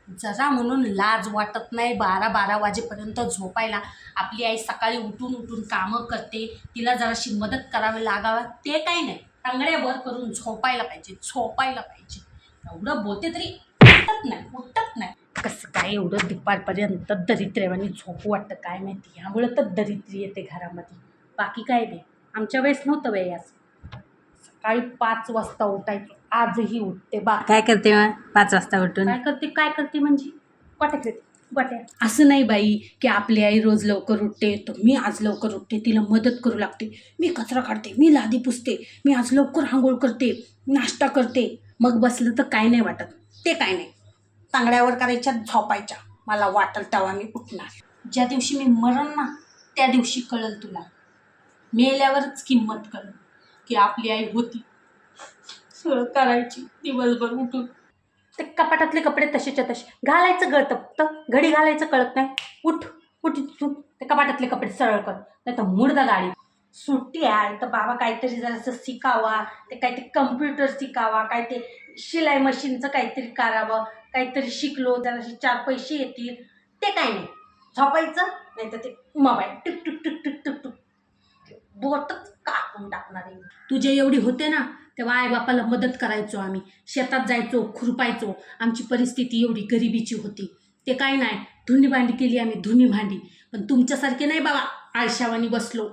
जरा म्हणून लाज वाटत नाही 12-12 वाजेपर्यंत झोपायला. आपली आई सकाळी उठून उठून कामं करते, तिला जराशी मदत करावी लागावं ते काही नाही. टांगड्यावर करून झोपायला पाहिजे. एवढं बोलते तरी उठत नाही. कसं काय एवढं दुपारपर्यंत दरिद्र्यावानी झोपू वाटतं काय माहिती. ह्यामुळं तर दरिद्री येते घरामध्ये, बाकी काय नाही. आमच्या वेळेस नव्हतं बाई असं. सकाळी 5 वाजता उठायचो, आजही उठते. काय करते मग 5 वाजता उठून? काय करते म्हणजे गोट्या असं नाही बाई की आपली आई रोज लवकर उठते तर मी आज लवकर उठते, तिला मदत करू लागते. मी कचरा काढते, मी लादी पुसते, मी आज लवकर आंघोळ करते, नाश्ता करते. मग बसलं तर काय नाही वाटत, ते काय नाही. तांगड्यावर करायच्या, झोपायच्या. मला वाटेल तेव्हा मी उठणार. ज्या दिवशी मी मरण ना त्या दिवशी कळेल तुला. मेल्यावरच किंमत कळेल की आपली आई होती, सगळं करायची दिवसभर उठून. ते कपाटातले कपडे तसेच्या तसे घालायचं गळतं, फक्त घडी घालायचं कळत नाही. उठ ते कपाटातले कपडे सरळ कर, नाही तर मुडदा गाडी. सुट्टी आहे तर बाबा काहीतरी जरासं शिकावा, ते काहीतरी कम्प्युटर शिकावा, काय ते शिलाई मशीनचं काहीतरी करावं. काहीतरी शिकलो जरासे 4 पैसे येतील, ते काय नाही. झोपायचं नाही तर ते मोबाईल टिक टिक टिक टिक टिक टिक बोटच कापून टाकणार आहे. तुझे एवढी होते ना तेव्हा आईबापाला मदत करायचो आम्ही. शेतात जायचो, खुरपायचो. आमची परिस्थिती एवढी गरिबीची होती. ते काय नाही, धुणी भांडी केली आम्ही, धुणी भांडी. पण तुमच्यासारखे नाही बाबा आळशावानी बसलो.